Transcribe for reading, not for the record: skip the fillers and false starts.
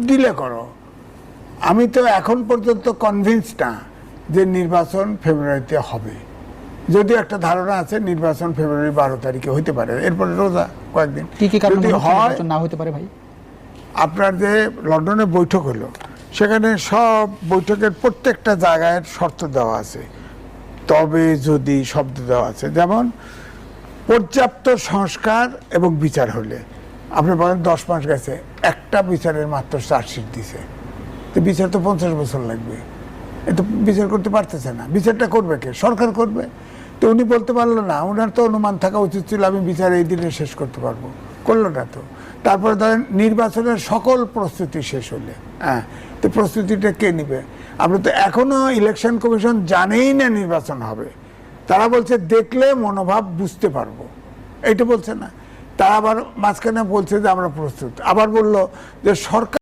Delay করো। আমি তো এখন পর্যন্ত কনভিন্স না যে নির্বাচন ফেব্রুয়ারিতে হবে। যদিও একটা ধারণা আছে নির্বাচন ফেব্রুয়ারি 12 তারিখে হইতে পারে, এরপরে রোজা কয়েকদিন। যদি হয় না হতে পারে ভাই, আপনার যে লন্ডনে বৈঠক হলো সেখানে সব বৈঠকের প্রত্যেকটা জায়গায় শর্ত দেওয়া আছে, তবে যদি শব্দ দেওয়া আছে, যেমন পর্যাপ্ত সংস্কার এবং বিচার হলে। আপনি বলেন 10 মাস গেছে, একটা বিচারের মাত্র চার্জশিট দিছে, তো বিচার তো 50 বছর লাগবে, এ তো বিচার করতে পারতেছে না। বিচারটা করবে কে? সরকার করবে। তো উনি বলতে পারলো না, ওনার তো অনুমান থাকা উচিত ছিল আমি বিচার এই দিনে শেষ করতে পারবো, করলো না তো। তারপরে ধরেন নির্বাচনের সকল প্রস্তুতি শেষ হলে, হ্যাঁ, তো প্রস্তুতিটা কে নিবে? আমরা তো এখনো ইলেকশন কমিশন জানেই না নির্বাচন হবে, তারা বলছে দেখলে মনোভাব বুঝতে পারবো, এইটা বলছে না। তারা আবার মাঝখানে বলছে যে আমরা প্রস্তুত, আবার বললো যে সরকার